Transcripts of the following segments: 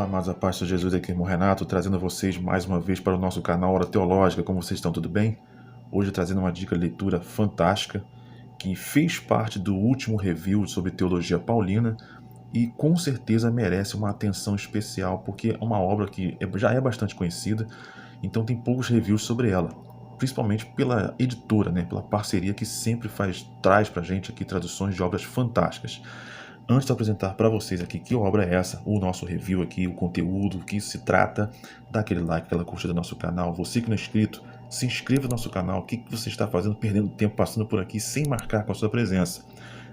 amados, a paz de Jesus, aqui, irmão Renato, trazendo vocês mais uma vez para o nosso canal Hora Teológica. Como vocês estão, tudo bem? Hoje trazendo uma dica de leitura fantástica que fez parte do último review sobre teologia paulina e com certeza merece uma atenção especial, porque é uma obra que já é bastante conhecida, então tem poucos reviews sobre ela, principalmente pela editora, né, pela parceria que sempre traz pra gente aqui traduções de obras fantásticas. Antes de apresentar para vocês aqui que obra é essa, o nosso review aqui, o conteúdo, o que se trata, dá aquele like, aquela curtida no nosso canal. Você que não é inscrito, se inscreva no nosso canal. O que você está fazendo, perdendo tempo, passando por aqui sem marcar com a sua presença?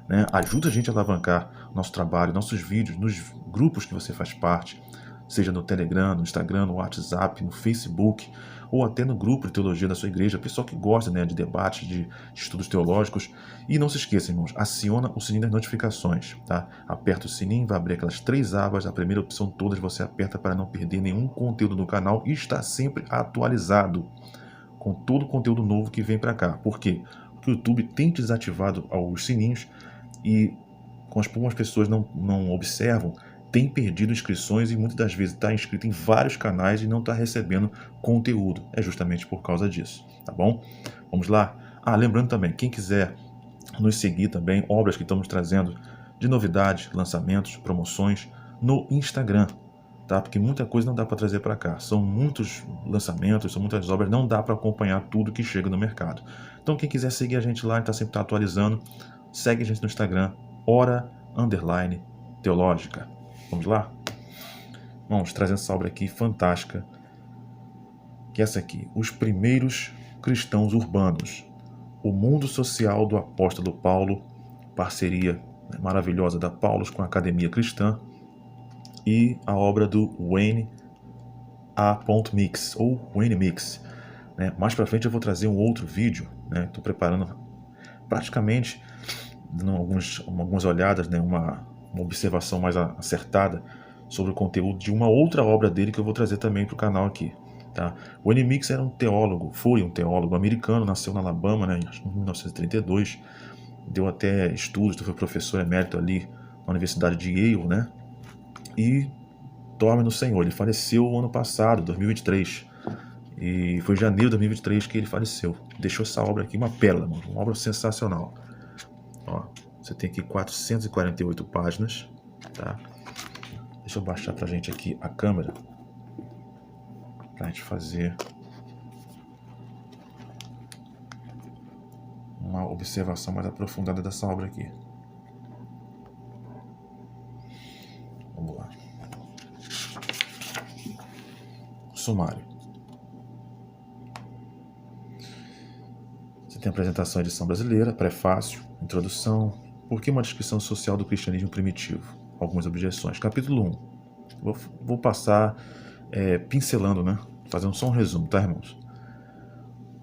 Né? Ajuda a gente a alavancar nosso trabalho, nossos vídeos, nos grupos que você faz parte, seja no Telegram, no Instagram, no WhatsApp, no Facebook, ou até no grupo de teologia da sua igreja, pessoal que gosta, né, de debates, de estudos teológicos. E não se esqueça, irmãos, aciona o sininho das notificações, tá? Aperta o sininho, vai abrir aquelas 3 abas, a primeira opção todas você aperta para não perder nenhum conteúdo do canal e estar sempre atualizado com todo o conteúdo novo que vem para cá. Por quê? Porque o YouTube tem desativado os sininhos e como as pessoas não observam, tem perdido inscrições e muitas das vezes está inscrito em vários canais e não está recebendo conteúdo. É justamente por causa disso, tá bom? Vamos lá? Lembrando também, quem quiser nos seguir também, obras que estamos trazendo de novidades, lançamentos, promoções no Instagram, tá? Porque muita coisa não dá para trazer para cá. São muitos lançamentos, são muitas obras, não dá para acompanhar tudo que chega no mercado. Então quem quiser seguir a gente lá, a gente sempre atualizando, segue a gente no Instagram, Hora_Teológica. Vamos lá? Vamos trazer essa obra aqui fantástica, que é essa aqui, Os Primeiros Cristãos Urbanos, o mundo social do apóstolo Paulo, parceria maravilhosa da Paulus com a Academia Cristã, e a obra do Wayne A. Mix, ou Wayne Mix. Né? Mais para frente eu vou trazer um outro vídeo, né? Estou preparando praticamente, dando algumas olhadas, né? uma observação mais acertada sobre o conteúdo de uma outra obra dele que eu vou trazer também para o canal aqui. Tá? O Wayne Mix era um teólogo, foi um teólogo americano, nasceu na Alabama, né, em 1932, deu até estudos, foi professor emérito ali na Universidade de Yale, né, e dorme no Senhor. Ele faleceu ano passado, 2023, e foi em janeiro de 2023 que ele faleceu. Deixou essa obra aqui, uma pérola, uma obra sensacional. Ó, você tem aqui 448 páginas, tá? Deixa eu baixar pra gente aqui a câmera, pra gente fazer uma observação mais aprofundada dessa obra aqui. Vamos lá. Sumário. Você tem a apresentação da edição brasileira, prefácio, introdução, por que uma descrição social do cristianismo primitivo? Algumas objeções. Capítulo 1. Vou passar pincelando, né? Fazendo só um resumo, tá, irmãos?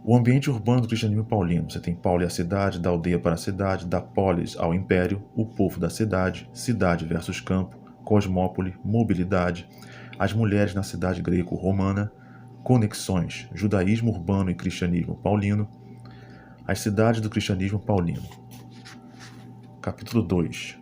O ambiente urbano do cristianismo paulino. Você tem Paulo e a cidade, da aldeia para a cidade, da polis ao império, o povo da cidade, cidade versus campo, cosmópole, mobilidade, as mulheres na cidade greco-romana, conexões, judaísmo urbano e cristianismo paulino, as cidades do cristianismo paulino. Capítulo 2.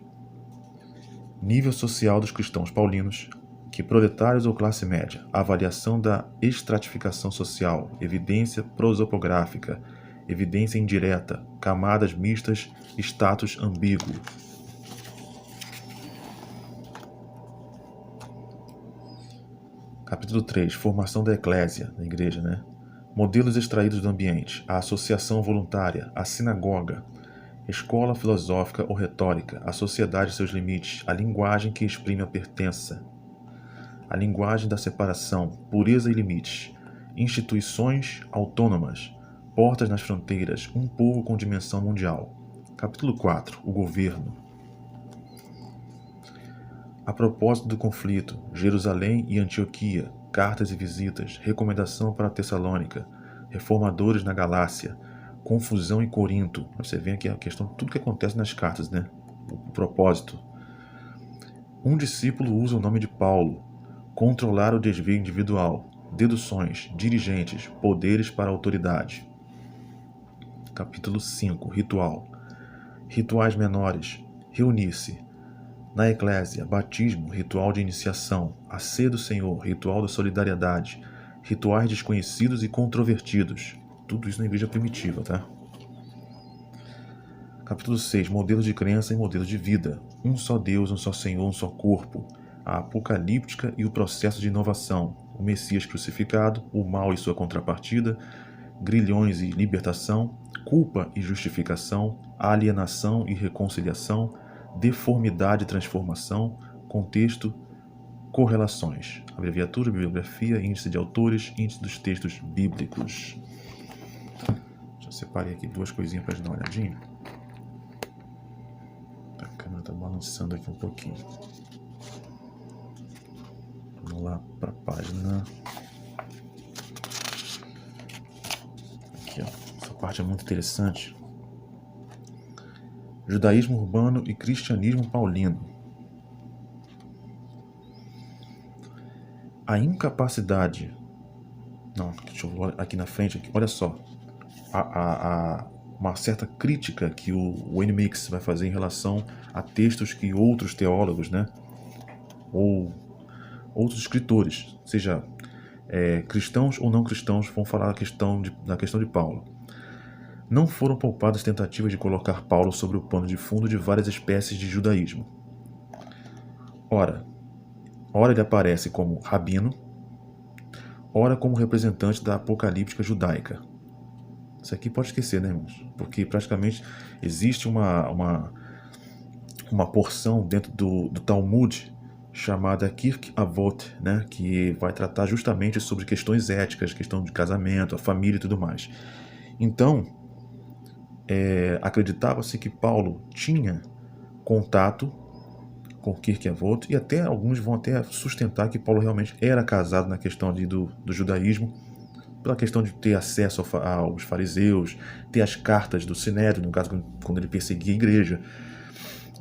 Nível social dos cristãos paulinos, que proletários ou classe média, avaliação da estratificação social, evidência prosopográfica, evidência indireta, camadas mistas, status ambíguo. Capítulo 3. Formação da eclésia, da igreja, né? Modelos extraídos do ambiente, a associação voluntária, a sinagoga, escola filosófica ou retórica, a sociedade e seus limites, a linguagem que exprime a pertença, a linguagem da separação, pureza e limites, instituições autônomas, portas nas fronteiras, um povo com dimensão mundial. Capítulo 4. O governo. A propósito do conflito, Jerusalém e Antioquia, cartas e visitas, recomendação para Tessalônica, reformadores na Galácia, confusão em Corinto. Você vê aqui a questão, tudo que acontece nas cartas, né? O propósito. Um discípulo usa o nome de Paulo, controlar o desvio individual, deduções, dirigentes, poderes para a autoridade. Capítulo 5. Ritual. Rituais menores, reunir-se, Na Eclésia, batismo, ritual de iniciação, a ceia do Senhor, ritual da solidariedade, rituais desconhecidos e controvertidos. Tudo isso na igreja primitiva, tá? Capítulo 6, modelos de crença e modelos de vida. Um só Deus, um só Senhor, um só corpo. A apocalíptica e o processo de inovação. O Messias crucificado, o mal e sua contrapartida, grilhões e libertação, culpa e justificação, alienação e reconciliação, deformidade e transformação, contexto, correlações. Abreviatura, bibliografia, índice de autores, índice dos textos bíblicos. Já separei aqui duas coisinhas para a gente dar uma olhadinha. A câmera está balançando aqui um pouquinho. Vamos lá para a página. Aqui, ó. Essa parte é muito interessante. Judaísmo urbano e cristianismo paulino. A incapacidade... Não, deixa eu ver aqui na frente. Aqui, olha só. Uma certa crítica que o Wayne Mix vai fazer em relação a textos que outros teólogos, né, ou outros escritores, seja cristãos ou não cristãos, vão falar da questão de Paulo. Não foram poupadas tentativas de colocar Paulo sobre o pano de fundo de várias espécies de judaísmo. Ora ele aparece como rabino, ora como representante da apocalíptica judaica. Isso aqui pode esquecer, né, irmãos? Porque praticamente existe uma porção dentro do Talmud chamada Kirk Avot, né, que vai tratar justamente sobre questões éticas, questão de casamento, a família e tudo mais. Então, acreditava-se que Paulo tinha contato com Kirk Avot, e até alguns vão até sustentar que Paulo realmente era casado na questão ali do judaísmo, pela questão de ter acesso aos fariseus, ter as cartas do Sinédrio, no caso quando ele perseguia a igreja.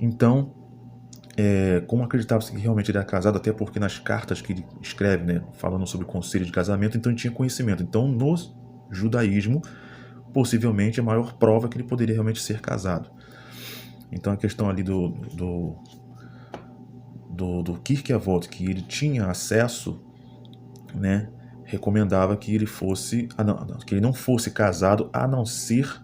Então, como acreditava-se que realmente ele era casado, até porque nas cartas que ele escreve, né, falando sobre o conselho de casamento, então ele tinha conhecimento. Então, no judaísmo, possivelmente a maior prova que ele poderia realmente ser casado. Então, a questão ali do Kirk Avot, que ele tinha acesso, né, recomendava que ele que ele não fosse casado, a não ser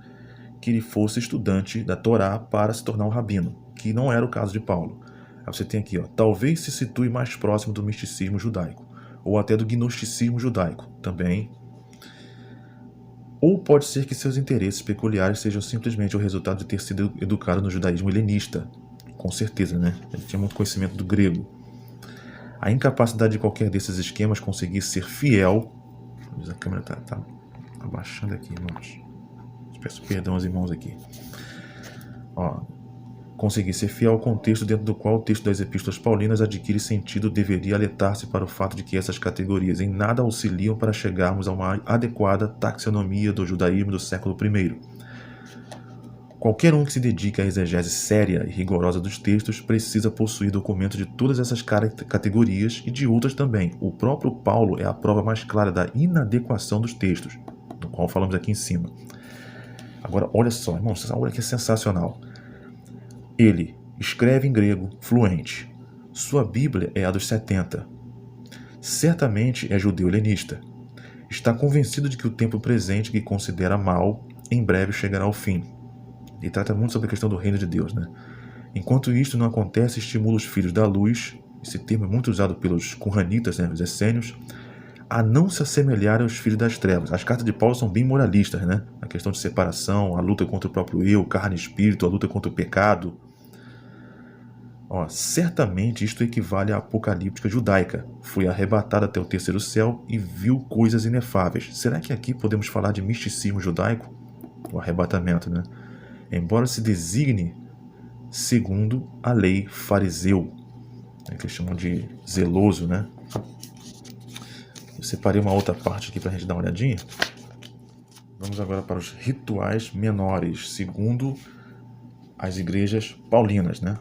que ele fosse estudante da Torá para se tornar um rabino, que não era o caso de Paulo. Aí você tem aqui, ó, talvez se situe mais próximo do misticismo judaico, ou até do gnosticismo judaico, também. Ou pode ser que seus interesses peculiares sejam simplesmente o resultado de ter sido educado no judaísmo helenista. Com certeza, né? Ele tinha muito conhecimento do grego. A incapacidade de qualquer desses esquemas conseguir ser fiel... A câmera está abaixando aqui, irmãos. Peço perdão aos irmãos aqui. Ó, conseguir ser fiel ao contexto dentro do qual o texto das epístolas paulinas adquire sentido deveria alertar-se para o fato de que essas categorias em nada auxiliam para chegarmos a uma adequada taxonomia do judaísmo do século I. Qualquer um que se dedique à exegese séria e rigorosa dos textos precisa possuir documentos de todas essas categorias e de outras também. O próprio Paulo é a prova mais clara da inadequação dos textos, do qual falamos aqui em cima. Agora, olha só, irmãos, essa aula aqui é sensacional. Ele escreve em grego fluente. Sua Bíblia é a dos 70. Certamente é judeu helenista. Está convencido de que o tempo presente que considera mal, em breve chegará ao fim. Ele trata muito sobre a questão do reino de Deus, né? Enquanto isto não acontece, estimula os filhos da luz, esse termo é muito usado pelos Qumranitas, né, os essênios, a não se assemelhar aos filhos das trevas. As cartas de Paulo são bem moralistas, né? A questão de separação, a luta contra o próprio eu, carne e espírito, a luta contra o pecado. Ó, certamente isto equivale à apocalíptica judaica. Foi arrebatado até o terceiro céu e viu coisas inefáveis. Será que aqui podemos falar de misticismo judaico? O arrebatamento, né? Embora se designe segundo a lei fariseu, que eles chamam de zeloso, né? Eu separei uma outra parte aqui para a gente dar uma olhadinha. Vamos agora para os rituais menores, segundo as igrejas paulinas, né?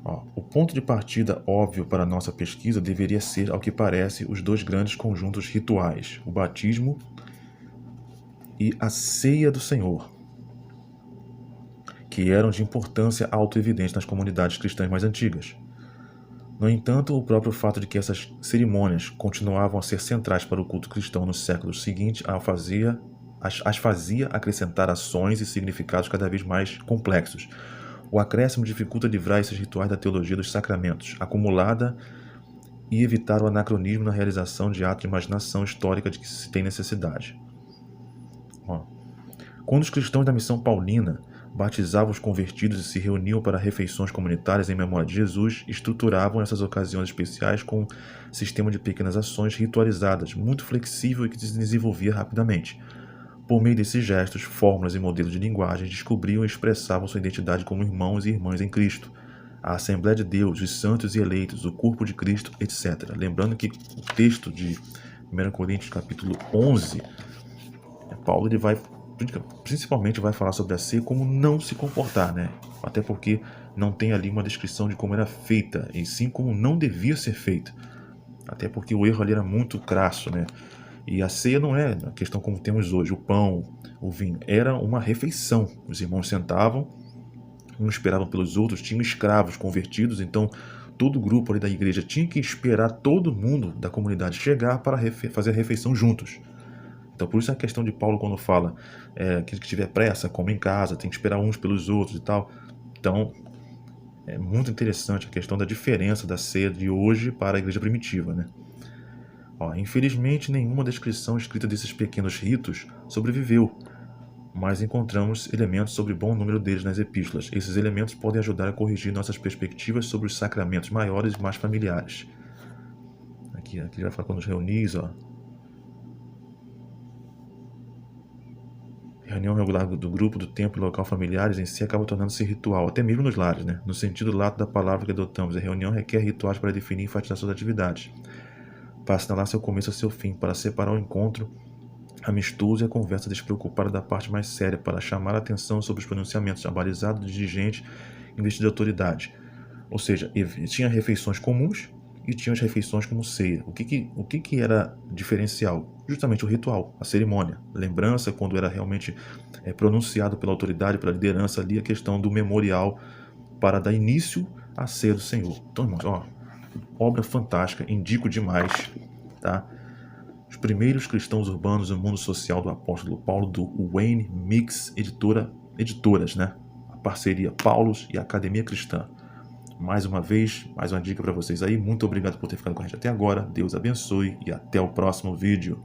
Ó, o ponto de partida óbvio para a nossa pesquisa deveria ser, ao que parece, os dois grandes conjuntos rituais, o batismo e a ceia do Senhor, que eram de importância autoevidente nas comunidades cristãs mais antigas. No entanto, o próprio fato de que essas cerimônias continuavam a ser centrais para o culto cristão nos séculos seguintes as fazia acrescentar ações e significados cada vez mais complexos. O acréscimo dificulta livrar esses rituais da teologia dos sacramentos, acumulada, e evitar o anacronismo na realização de atos de imaginação histórica de que se tem necessidade. Quando os cristãos da missão paulina batizavam os convertidos e se reuniam para refeições comunitárias em memória de Jesus, estruturavam essas ocasiões especiais com um sistema de pequenas ações ritualizadas, muito flexível e que se desenvolvia rapidamente. Por meio desses gestos, fórmulas e modelos de linguagem, descobriam e expressavam sua identidade como irmãos e irmãs em Cristo, a Assembleia de Deus, os santos e eleitos, o corpo de Cristo, etc. Lembrando que o texto de 1 Coríntios capítulo 11, Paulo principalmente vai falar sobre a ceia, como não se comportar, né? Até porque não tem ali uma descrição de como era feita, e sim como não devia ser feita. Até porque o erro ali era muito crasso, né? E a ceia não é a questão como temos hoje, o pão, o vinho. Era uma refeição. Os irmãos sentavam, uns esperavam pelos outros, tinham escravos convertidos, então todo o grupo ali da igreja tinha que esperar todo mundo da comunidade chegar para fazer a refeição juntos. Então por isso a questão de Paulo quando fala que tiver pressa, come em casa, tem que esperar uns pelos outros e tal. Então é muito interessante a questão da diferença da ceia de hoje para a igreja primitiva, né? Infelizmente nenhuma descrição escrita desses pequenos ritos sobreviveu, mas encontramos elementos sobre bom número deles nas epístolas. Esses elementos podem ajudar a corrigir nossas perspectivas sobre os sacramentos maiores e mais familiares. Aqui vai falar quando nos reunis, reunião regular do grupo, do templo e local familiares em si acaba tornando-se ritual, até mesmo nos lares, né? No sentido lato da palavra que adotamos, a reunião requer rituais para definir e enfatizar suas atividades, para assinalar seu começo e seu fim, para separar o encontro amistoso e a conversa despreocupada da parte mais séria, para chamar a atenção sobre os pronunciamentos abalizados do dirigente investido de autoridade. Ou seja, tinha refeições comuns e tinha as refeições como ceia. O que era diferencial? Justamente o ritual, a cerimônia, lembrança quando era realmente pronunciado pela autoridade, pela liderança ali, a questão do memorial para dar início à ceia do Senhor. Então, irmãos, obra fantástica, indico demais, tá? Os primeiros cristãos urbanos no mundo social do apóstolo Paulo, do Wayne Mix Editoras, né? A parceria Paulos e a Academia Cristã. Mais uma vez, mais uma dica para vocês aí. Muito obrigado por ter ficado com a gente até agora. Deus abençoe e até o próximo vídeo.